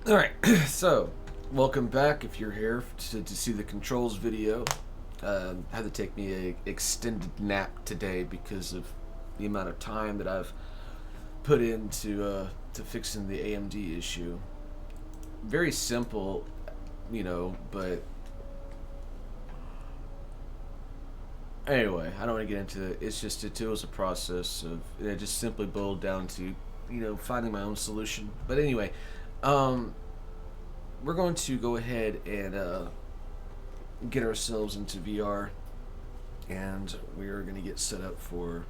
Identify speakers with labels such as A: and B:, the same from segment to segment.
A: Alright, so welcome back if you're here to see the controls video. Had to take me a extended nap today because of the amount of time that I've put into to fixing the AMD issue. Very simple, but anyway, I don't want to get into it. It's just it was a process of it just simply boiled down to finding my own solution. But anyway, um, we're going to go ahead and get ourselves into VR, and we are going to get set up for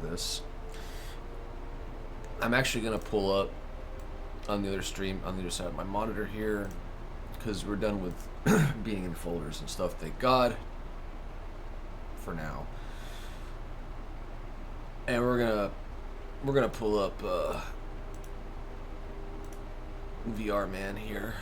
A: this. I'm actually going to pull up on the other stream on the other side of my monitor here because we're done with being in folders and stuff. Thank God. For now, and we're gonna pull up VR man here.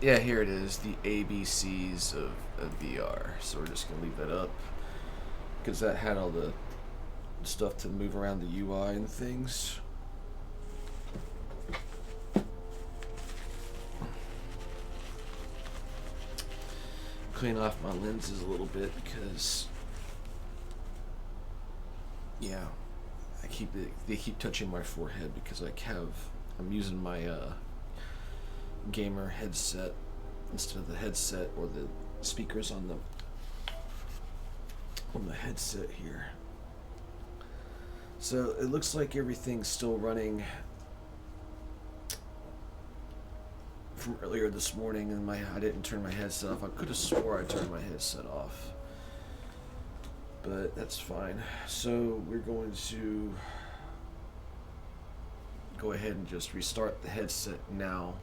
A: Yeah, here it is, the ABCs of VR. So we're just gonna leave that up because that had all the stuff to move around the UI and things. Clean off my lenses a little bit because, yeah, they keep touching my forehead because I'm using my gamer headset instead of the headset or the speakers on the headset here. So it looks like everything's still running from earlier this morning, and I didn't turn my headset off. I could have swore I turned my headset off, but that's fine. So we're going to go ahead and just restart the headset now.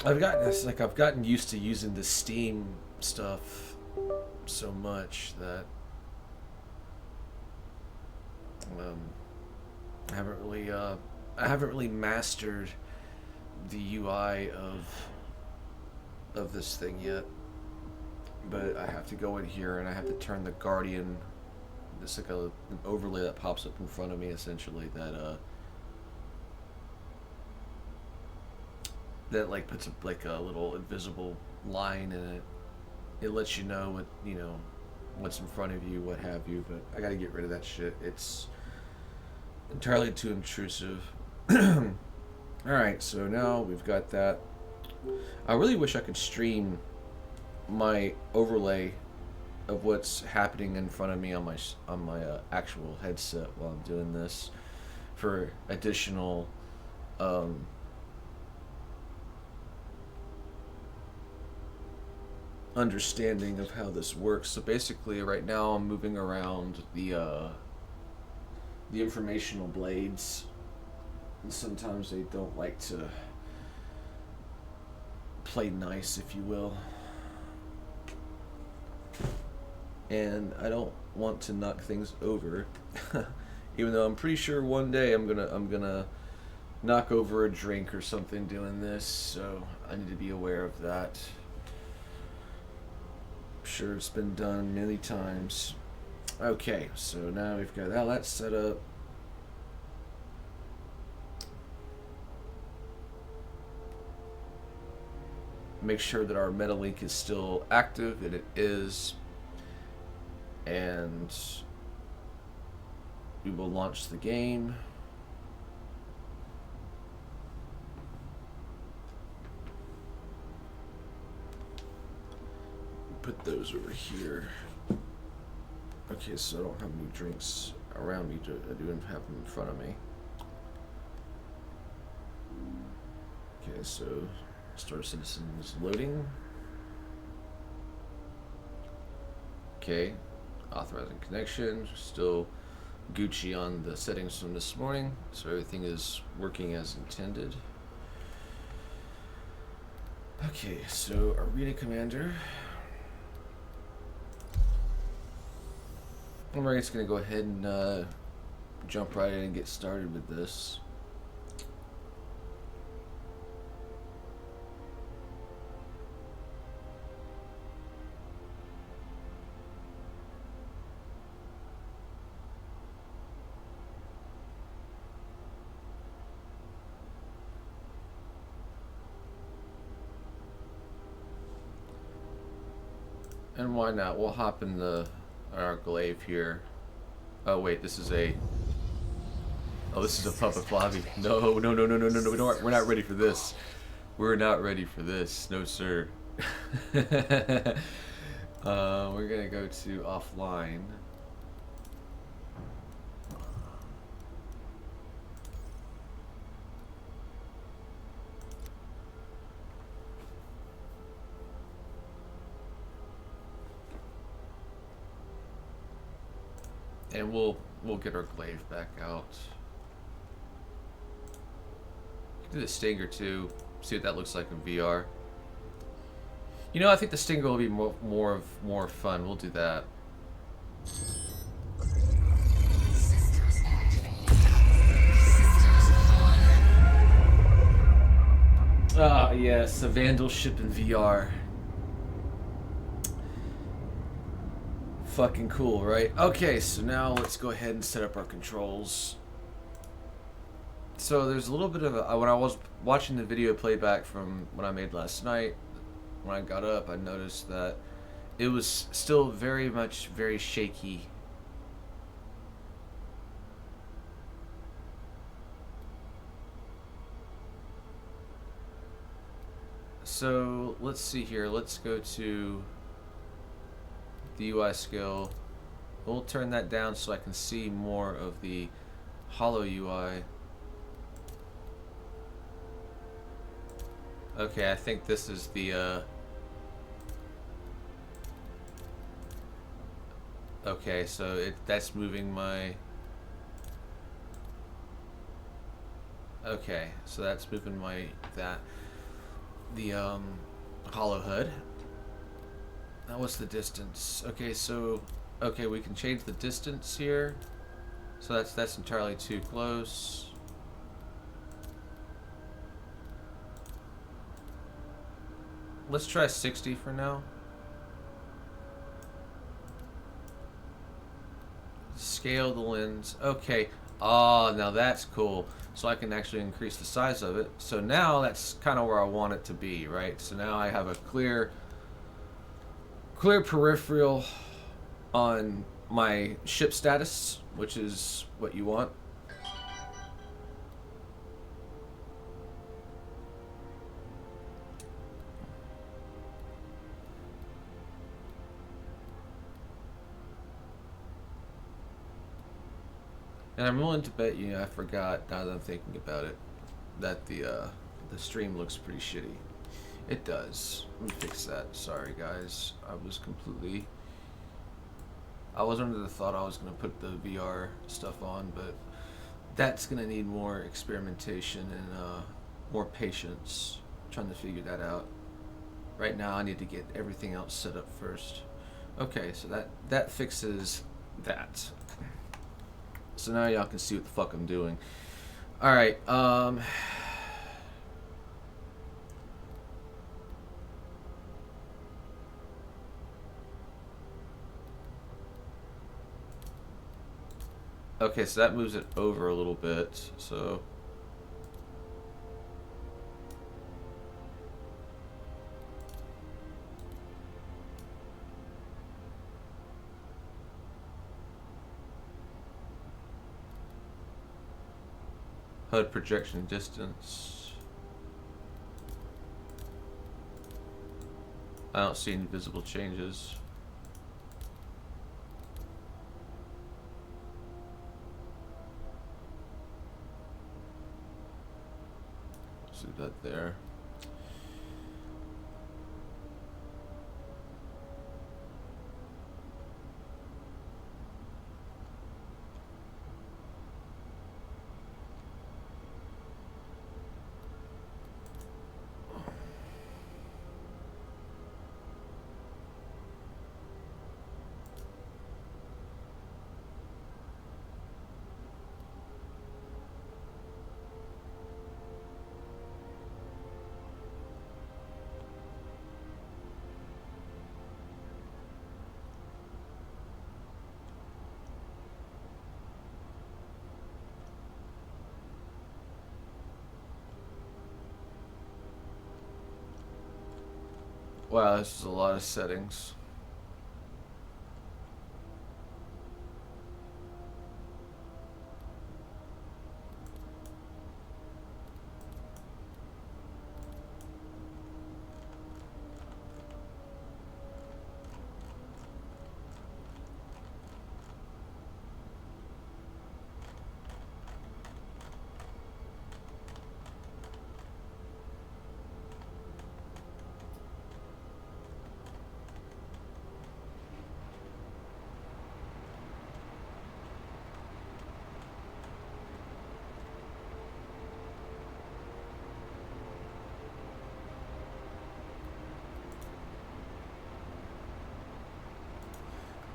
A: I've gotten used to using the Steam stuff so much that um, I haven't really mastered the UI of this thing yet. But I have to go in here and I have to turn the Guardian. It's like an overlay that pops up in front of me, essentially, that like puts like a little invisible line in it. It lets you know what's in front of you, what have you. But I gotta get rid of that shit. It's entirely too intrusive. All right, so now we've got that. I really wish I could stream my overlay of what's happening in front of me on my actual headset while I'm doing this for additional understanding of how this works. So basically, right now I'm moving around the informational blades, and sometimes they don't like to play nice, if you will. And I don't want to knock things over, even though I'm pretty sure one day I'm gonna knock over a drink or something doing this. So I need to be aware of that. I'm sure it's been done many times. Okay, so now we've got all that set up. Make sure that our MetaLink is still active, and it is. And we will launch the game. put those over here. Okay, so I don't have any drinks around me. I do have them in front of me. Okay, so Star Citizen is loading. Okay, authorizing connection. Still Gucci on the settings from this morning, so everything is working as intended. Okay, so Arena Commander. I'm just gonna go ahead and jump right in and get started with this. And why not? We'll hop in our glaive here. Oh wait, this is a. Oh, this is a puppet lobby. No, no, no, no, no, no, no. We're not ready for this. We're not ready for this. No, sir. We're gonna go to offline. And we'll get our glaive back out. Do the Stinger too. See what that looks like in VR. You know, I think the Stinger will be more fun. We'll do that. Ah, yes, a Vandal ship in VR. Fucking cool, right? Okay, so now let's go ahead and set up our controls. So there's a little bit of a, when I was watching the video playback from what I made last night, when I got up, I noticed that it was still very shaky. So let's see here. Let's go to the UI scale. We'll turn that down so I can see more of the hollow UI. Okay, I think this is the okay, so that's moving my. Okay, so that's moving the hollow HUD. Now what's the distance? Okay, so we can change the distance here. So that's entirely too close. Let's try 60 for now. Scale the lens. Okay. Oh, now that's cool. So I can actually increase the size of it. So now that's kind of where I want it to be, right? So now I have a clear peripheral on my ship status, which is what you want. And I'm willing to bet you, I forgot, now that I'm thinking about it, that the stream looks pretty shitty. It does. Let me fix that. Sorry, guys. I was under the thought I was going to put the VR stuff on, but that's going to need more experimentation and more patience trying to figure that out. Right now, I need to get everything else set up first. Okay, so that fixes that. So now y'all can see what the fuck I'm doing. All right. Okay, so that moves it over a little bit. So HUD projection distance. I don't see any visible changes. See that there. Wow, this is a lot of settings.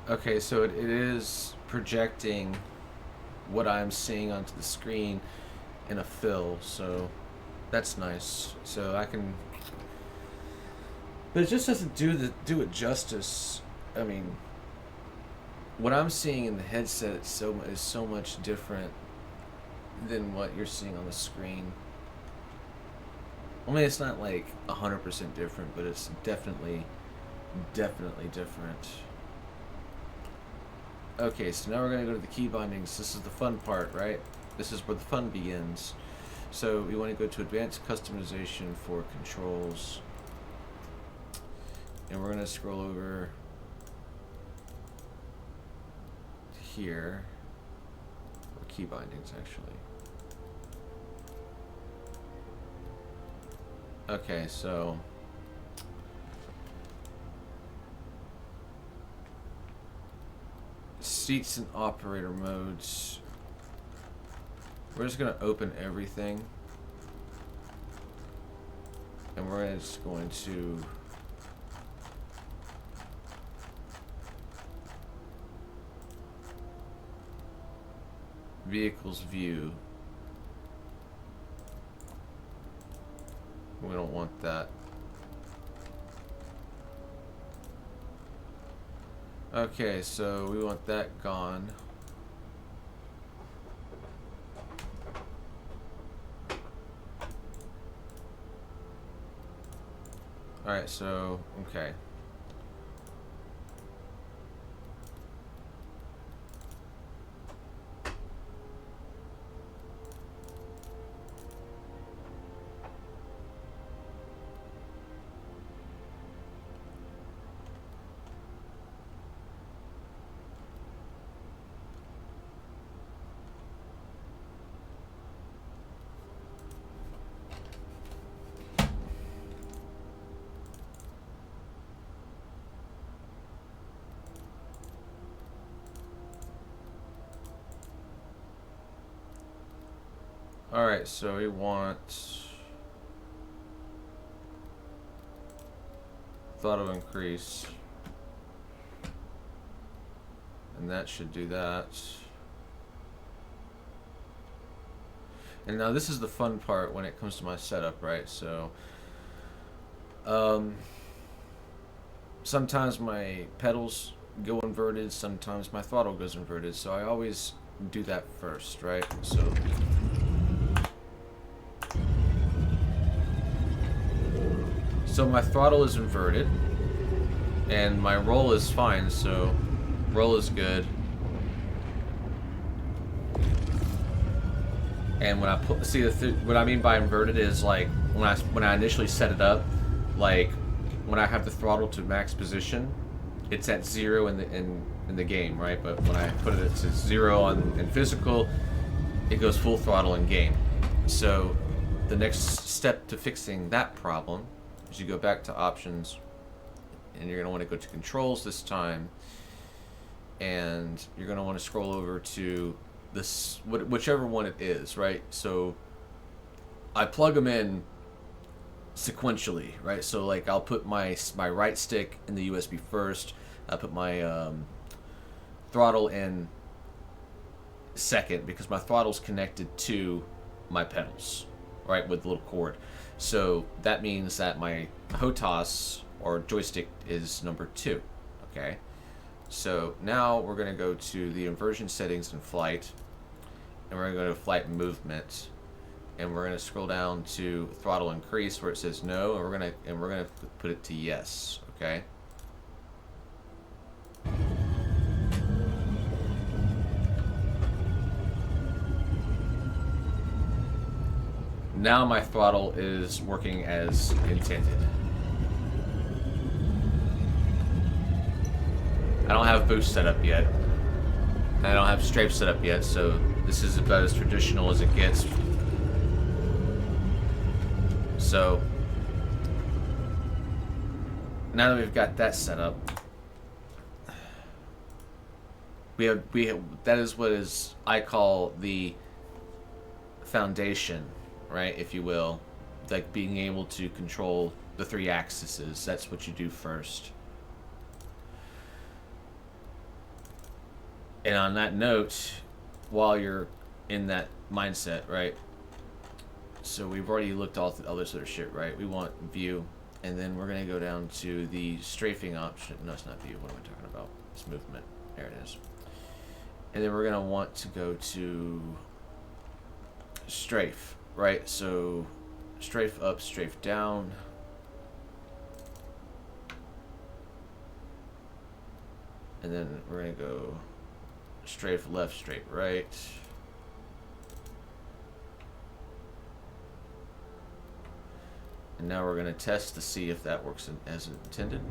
A: Okay, so it is projecting what I'm seeing onto the screen in a fill, so that's nice. So I can, but it just doesn't do it justice. I mean, what I'm seeing in the headset is so much different than what you're seeing on the screen. I mean, it's not like 100% different, but it's definitely different. Okay, so now we're going to go to the key bindings. This is the fun part, right? This is where the fun begins. So we want to go to advanced customization for controls. And we're going to scroll over to here. Or key bindings, actually. Okay, so seats and operator modes. We're just going to open everything. And we're just going to vehicles view. We don't want that. Okay, so we want that gone. Alright, so, okay. Alright, so we want throttle increase. And that should do that. And now this is the fun part when it comes to my setup, right? So sometimes my pedals go inverted, sometimes my throttle goes inverted, so I always do that first, right? So my throttle is inverted, and my roll is fine, so roll is good. And when I put, see what I mean by inverted is like when I initially set it up, like when I have the throttle to max position, it's at 0 in the game, right? But when I put it to 0 in physical, it goes full throttle in game. So the next step to fixing that problem is you go back to options, and you're going to want to go to controls this time, and you're going to want to scroll over to this, whichever one it is, right? So I plug them in sequentially, right? So like I'll put my right stick in the USB first. I put my throttle in second, because my throttle's connected to my pedals, right, with the little cord. So that means that my HOTAS or joystick is number 2. Okay. So now we're going to go to the inversion settings in flight, and we're going to go to flight movement, and we're going to scroll down to throttle increase where it says no, and we're going to put it to yes. Okay. Now my throttle is working as intended. I don't have boost set up yet. I don't have strafe set up yet, so this is about as traditional as it gets. So now that we've got that set up, we have that is what is I call the foundation, right, if you will, like being able to control the 3 axes. That's what you do first. And on that note, while you're in that mindset, right, so we've already looked all the other sort of shit, right? We want view, and then we're going to go down to the strafing option. No, it's not view. What am I talking about? It's movement. There it is. And then we're going to want to go to strafe, right? So strafe up, strafe down. And then we're going to go strafe left, strafe right. And now we're going to test to see if that works as intended.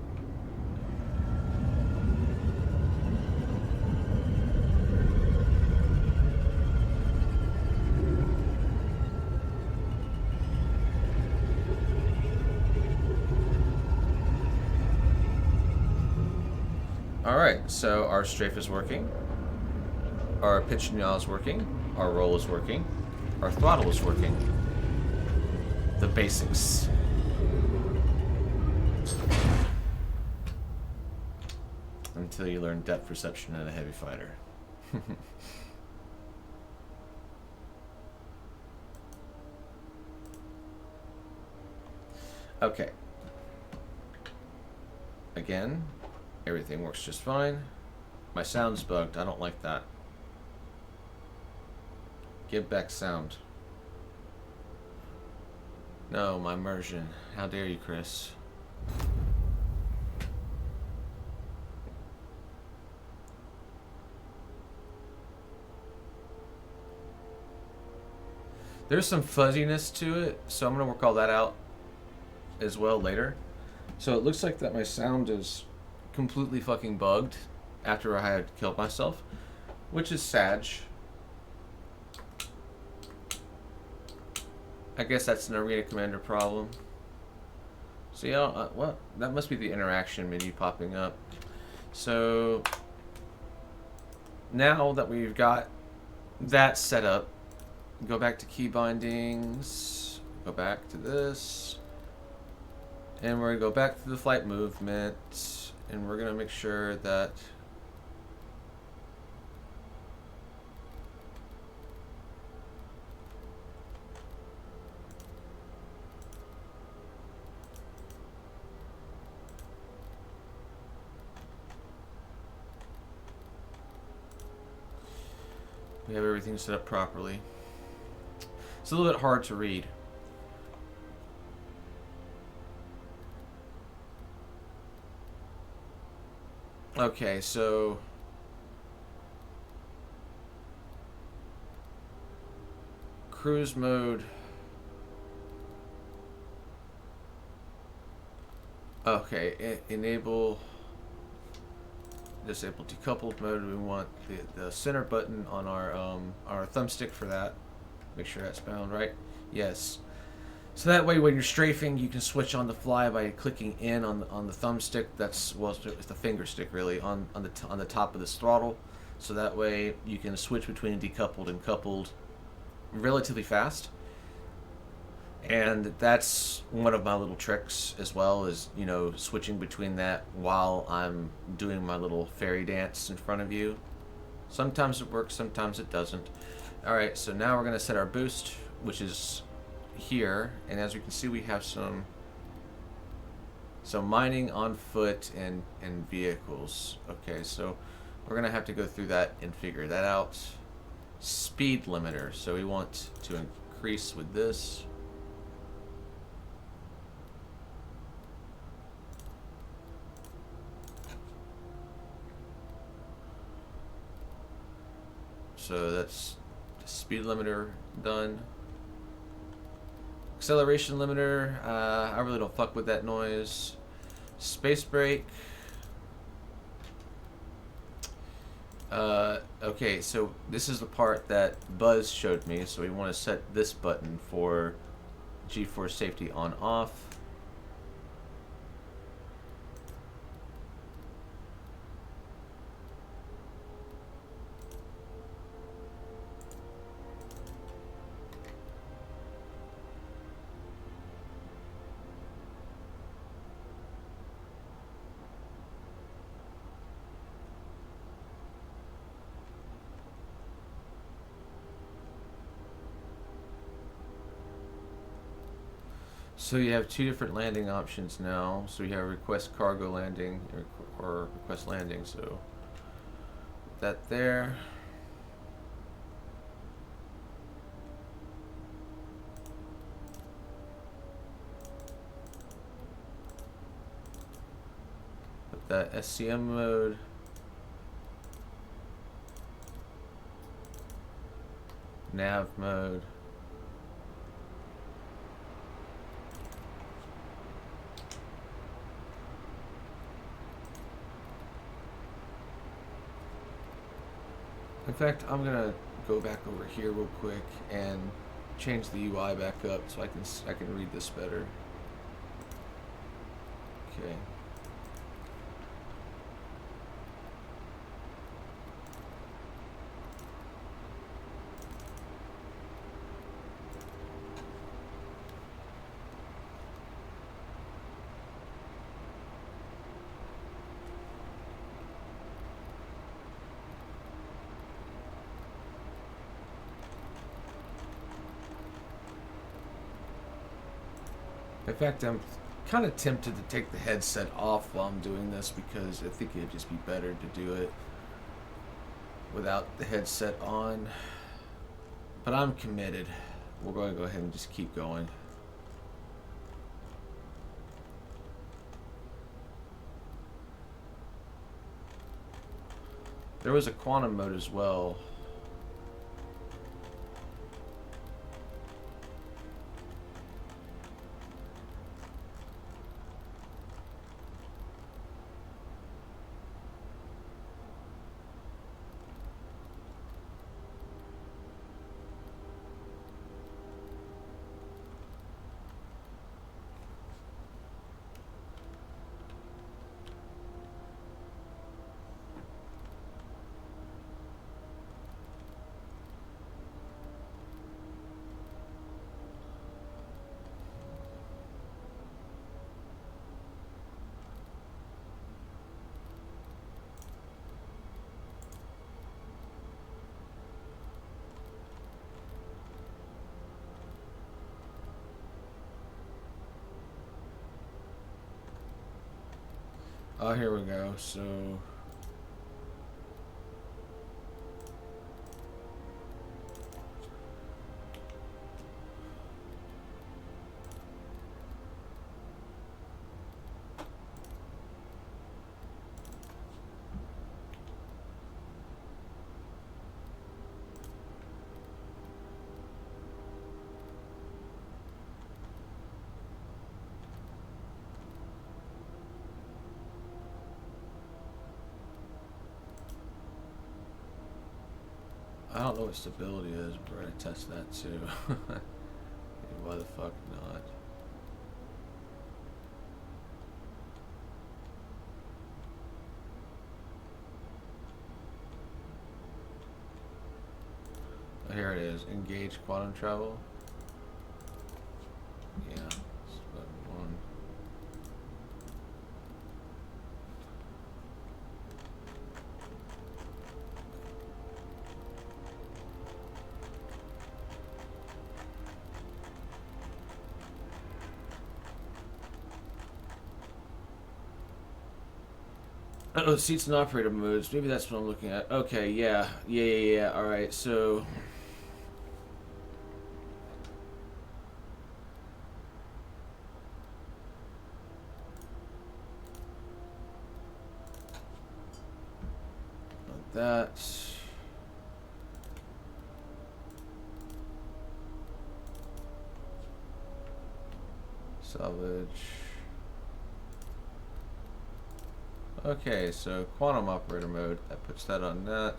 A: Alright, so our strafe is working. Our pitch and yaw is working. Our roll is working. Our throttle is working. The basics. Until you learn depth perception in a heavy fighter. Okay. Again, everything works just fine. My sound's bugged. I don't like that. Give back sound. No, my immersion. How dare you, Chris? There's some fuzziness to it, so I'm going to work all that out as well later. So it looks like that my sound is completely fucking bugged after I had killed myself, which is sad. I guess that's an Arena Commander problem. So yeah, well, that must be the interaction menu popping up. So now that we've got that set up, go back to key bindings, go back to this, and we're going to go back to the flight movement, and we're going to make sure that we have everything set up properly. It's a little bit hard to read. Okay, so cruise mode. Okay, enable, disable decoupled mode. We want the center button on our thumbstick for that. Make sure that's bound right. Yes. So that way, when you're strafing, you can switch on the fly by clicking in on the thumbstick. That's, well, it's the finger stick really on the top of this throttle. So that way you can switch between decoupled and coupled relatively fast. And that's one of my little tricks as well, is, you know, switching between that while I'm doing my little fairy dance in front of you. Sometimes it works, sometimes it doesn't. Alright, so now we're going to set our boost, which is here, and as you can see, we have some mining on foot and vehicles. Okay, so we're going to have to go through that and figure that out. Speed limiter, so we want to increase with this. So that's the speed limiter done. Acceleration limiter, I really don't fuck with that noise. Space brake. Okay, so this is the part that Buzz showed me, so we want to set this button for G-force safety on off. So you have two different landing options now. So you have request cargo landing or request landing. So put that there. Put that SCM mode. Nav mode. In fact, I'm gonna go back over here real quick and change the UI back up so I can read this better. Okay. In fact, I'm kind of tempted to take the headset off while I'm doing this, because I think it'd just be better to do it without the headset on. But I'm committed. We're going to go ahead and just keep going. There was a quantum mode as well. Oh, here we go. So I don't know what stability is, but we're gonna test that too. Why the fuck not? Oh, here it is. Engage quantum travel. Yeah, that's button 1. Oh, seats and operator modes. Maybe that's what I'm looking at. Okay, yeah. All right, so that. Salvage. Okay, so quantum operator mode. That puts that on that,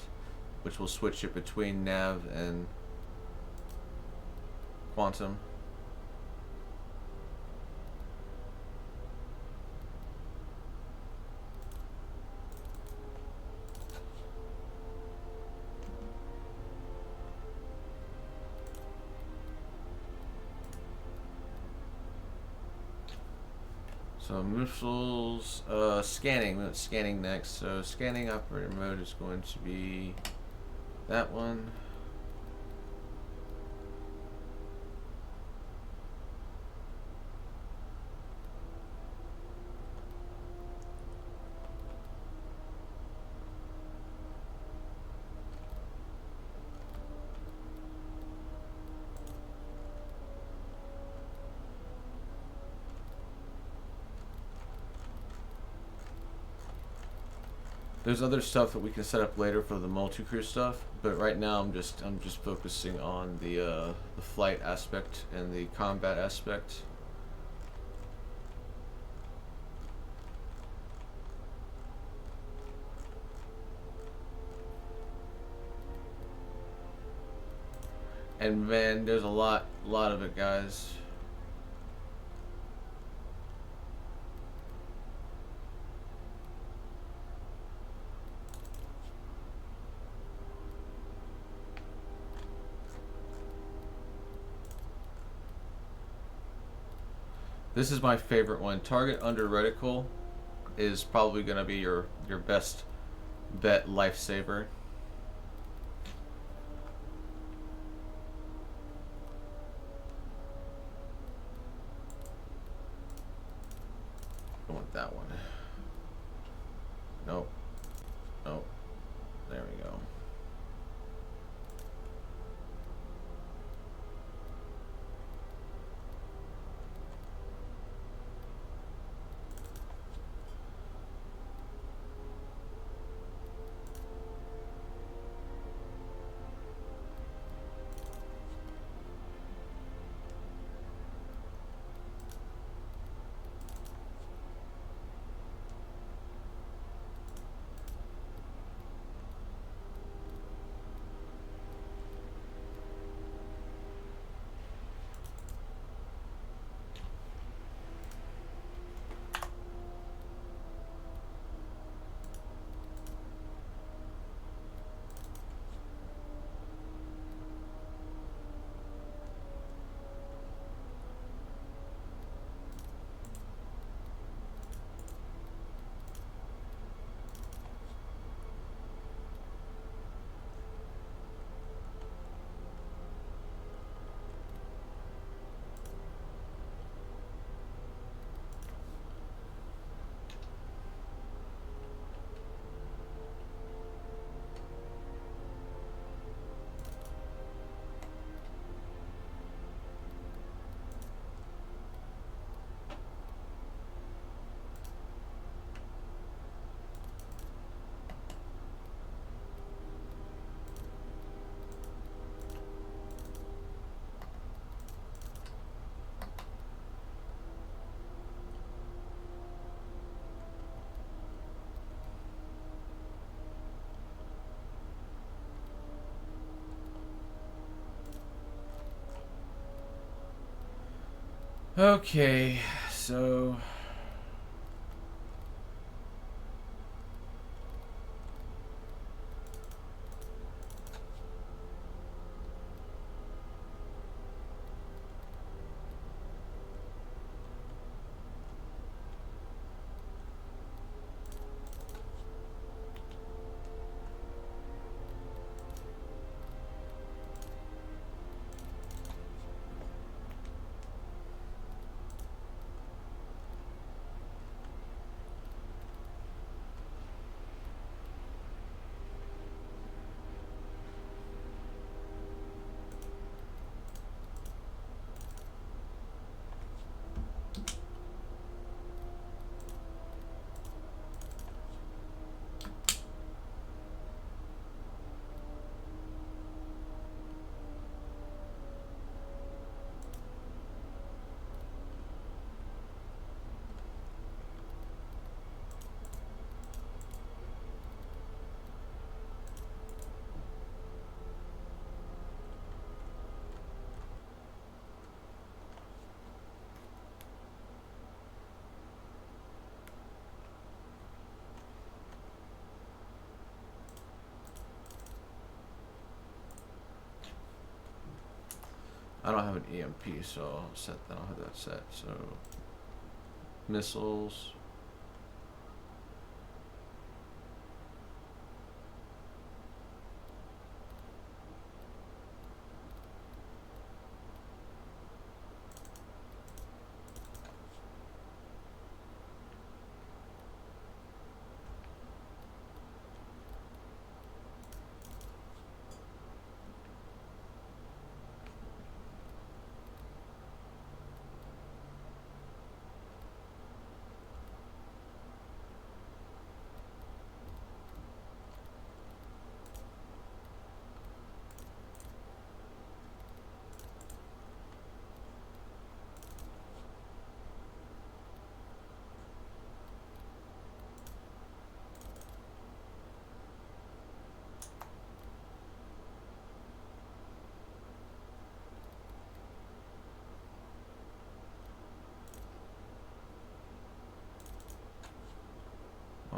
A: which will switch it between nav and quantum. So missiles, scanning. Let's scanning next. So scanning operator mode is going to be that one. There's other stuff that we can set up later for the multi-crew stuff, but right now I'm just focusing on the flight aspect and the combat aspect. And man, there's a lot of it, guys. This is my favorite one. Target under reticle is probably going to be your best bet lifesaver. I want that one. Nope. Nope. There we go. Okay, so I don't have an EMP, so I'll set that. I'll have that set. So missiles.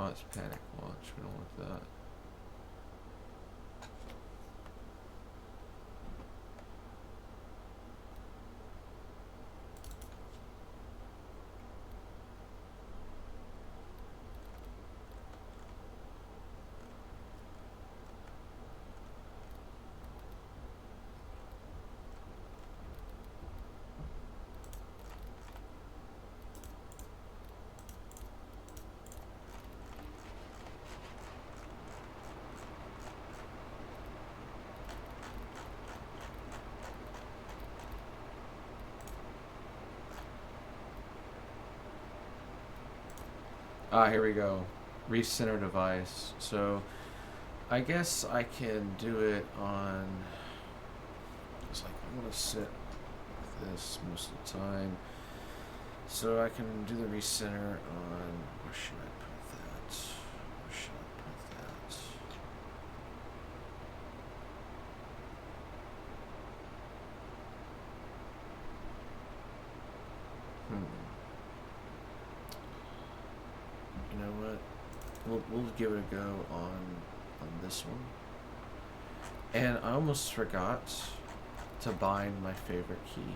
A: Oh, it's panic launch. We don't want that. Ah, here we go. Recenter device. So I guess I can do it on. It's like I'm gonna sit with this most of the time. So I can do the recenter on. Where should I put that? Where should I put that? You know what? We'll give it a go on this one. And I almost forgot to bind my favorite key.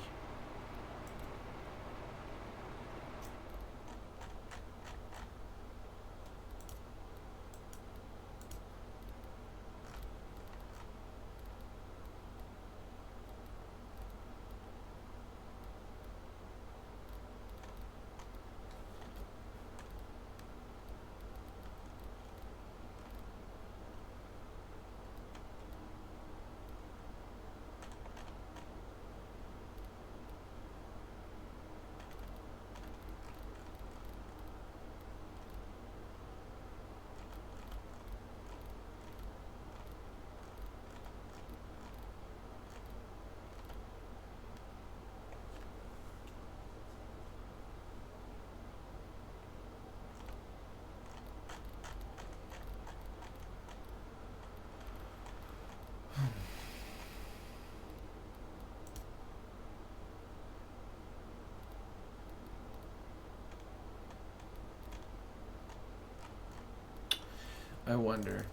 A: I wonder.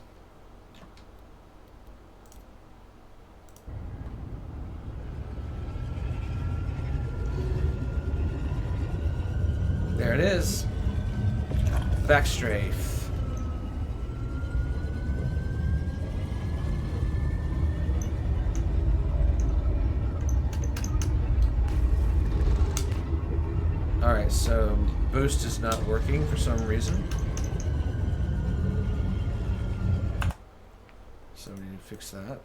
A: There it is. Back strafe. Alright, so boost is not working for some reason. So we need to fix that.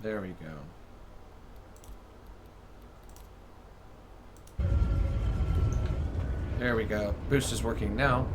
A: There we go. There we go. Boost is working now.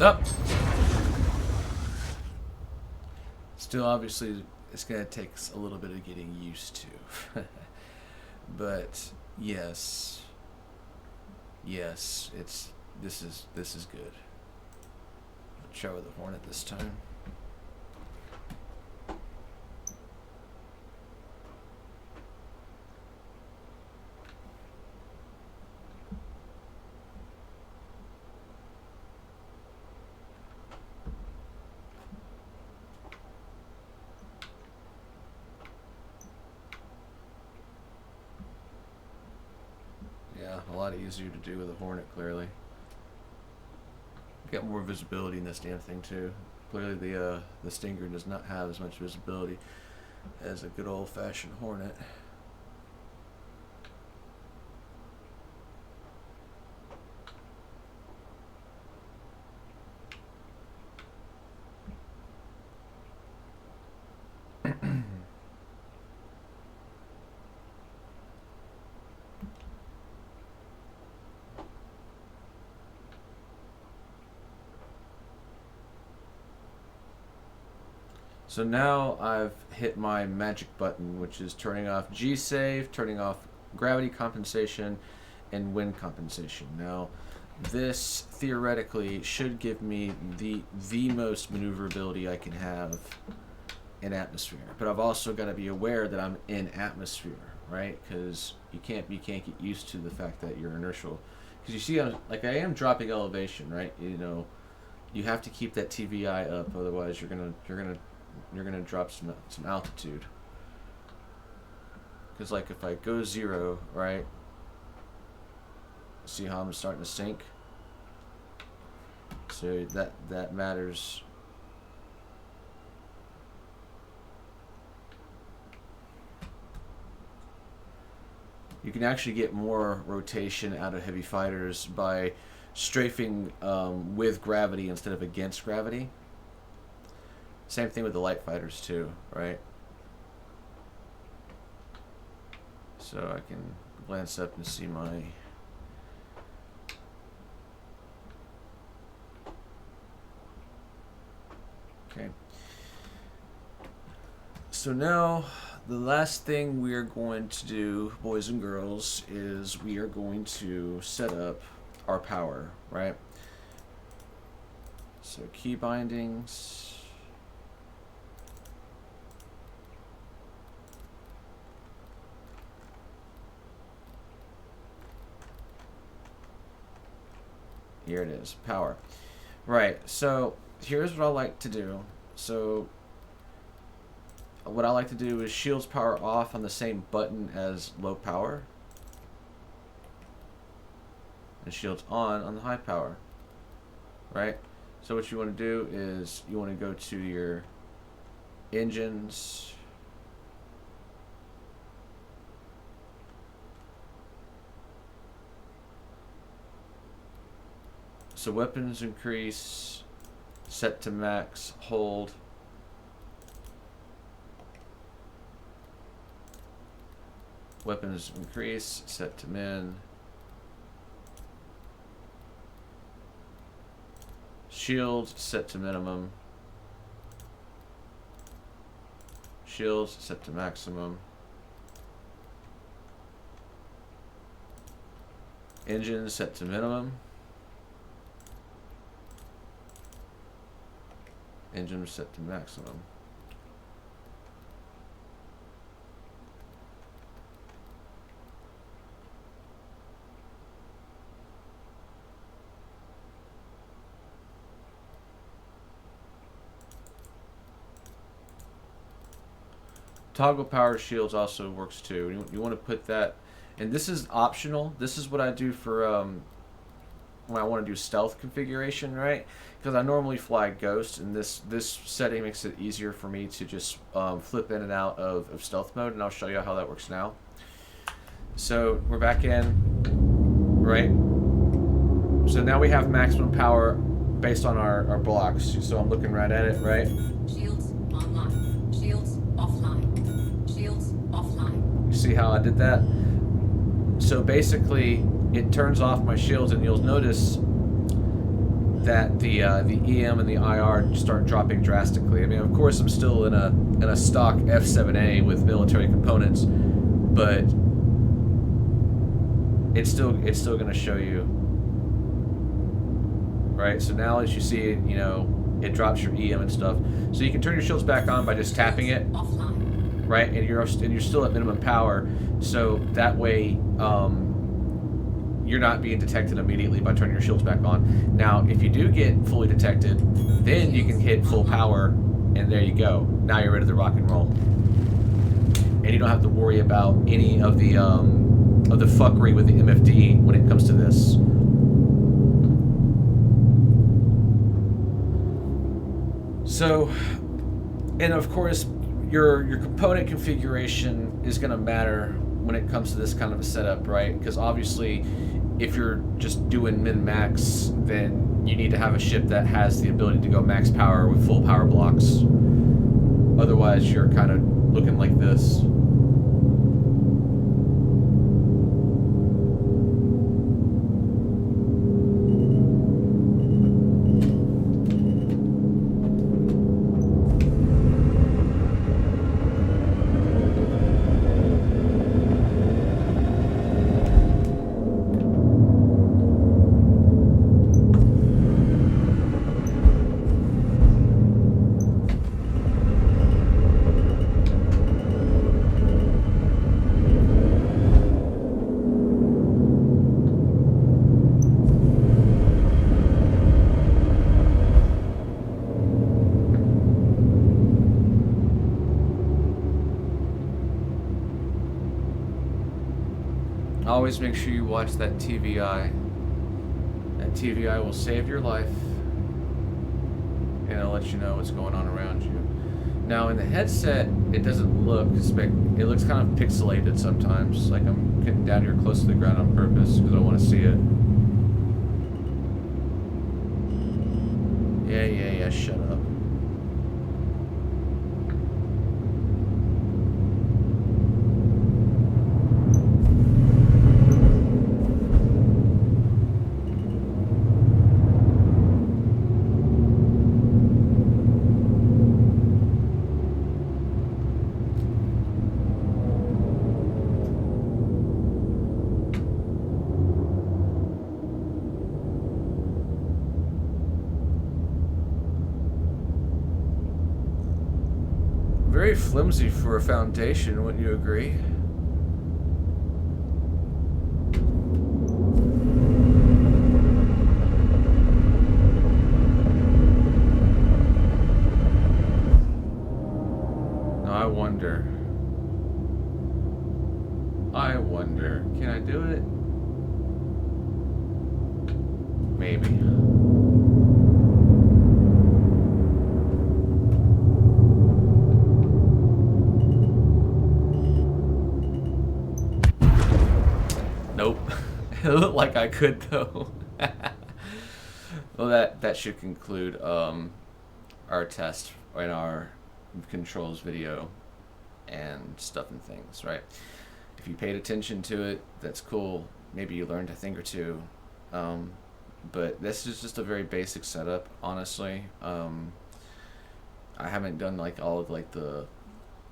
A: Up. Still, obviously, it's gonna take a little bit of getting used to, but yes, this is good. I'll try with the Hornet this time. Yeah, a lot easier to do with a Hornet, clearly. Got more visibility in this damn thing, too. Clearly the Stinger does not have as much visibility as a good old-fashioned Hornet. So now I've hit my magic button, which is turning off G-Save, turning off gravity compensation, and wind compensation. Now, this theoretically should give me the most maneuverability I can have in atmosphere. But I've also got to be aware that I'm in atmosphere, right? Because you can't get used to the fact that you're inertial. Because you see, like I am dropping elevation, right? You know, you have to keep that TVI up, otherwise you're gonna drop some altitude. Because like if I go 0, right? See how I'm starting to sink? So that matters. You can actually get more rotation out of heavy fighters by strafing with gravity instead of against gravity. Same thing with the light fighters too, right? So I can glance up and see my okay. So now the last thing we are going to do, boys and girls, is we are going to set up our power, right? So key bindings. here it is, power. Right, so here's what I like to do. So what I like to do is shields power off on the same button as low power, and shields on the high power. Right? So what you want to do is you want to go to your engines, so weapons increase, set to max, hold. Weapons increase, set to min. Shields set to minimum. Shields set to maximum. Engines set to minimum. Engines set to maximum. Toggle power shields also works too. You want to put that, and this is optional. This is what I do for when I want to do stealth configuration, right? Because I normally fly Ghost, and this setting makes it easier for me to just flip in and out of stealth mode, and I'll show you how that works now. So we're back in, right? So now we have maximum power based on our blocks. So I'm looking right at it, right?
B: Shields online. Shields offline. Shields offline.
A: You see how I did that? So basically, it turns off my shields, and you'll notice that the EM and the IR start dropping drastically. I mean, of course, I'm still in a stock F7A with military components, but it's still going to show you, right? So now, as you see it, you know, it drops your EM and stuff. So you can turn your shields back on by just tapping it, right? And you're still at minimum power, so that way you're not being detected immediately by turning your shields back on. Now, if you do get fully detected, then you can hit full power, and there you go. Now you're ready to rock and roll, and you don't have to worry about any of the fuckery with the MFD when it comes to this. So, and of course, your component configuration is going to matter when it comes to this kind of a setup, right? Because obviously, if you're just doing min-max, then you need to have a ship that has the ability to go max power with full power blocks. Otherwise, you're kind of looking like this. Always make sure you watch that TVI. That TVI will save your life, and it'll let you know what's going on around you. Now in the headset, it doesn't look it looks kind of pixelated sometimes, like I'm getting down here close to the ground on purpose because I want to see it. Yeah, shut up. Very flimsy for a foundation, wouldn't you agree? wonder. Can I do it? Maybe. Nope. It looked like I could though. Well, that should conclude our test and our controls video and stuff and things, right? If you paid attention to it, that's cool. Maybe you learned a thing or two. But this is just a very basic setup, honestly. I haven't done like all of like the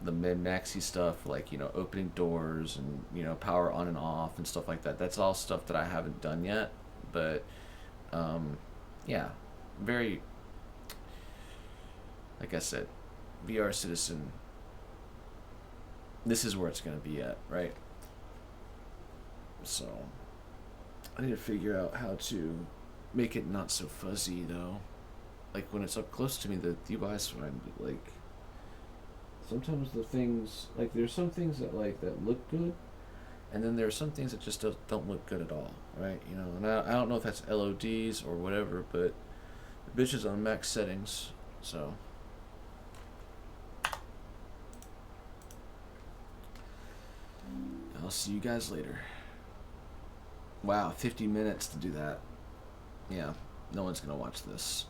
A: mid-maxy stuff, like, you know, opening doors and, you know, power on and off and stuff like that. That's all stuff that I haven't done yet. But yeah, very, like I said, VR Citizen, this is where it's going to be at, right? So I need to figure out how to make it not so fuzzy though. Like when it's up close to me, the UI's fine, but like sometimes the things, like there's some things that look good, and then there are some things that just don't look good at all, right? You know, and I don't know if that's LODs or whatever, but the bitch is on max settings, so. I'll see you guys later. Wow, 50 minutes to do that. Yeah, no one's gonna watch this.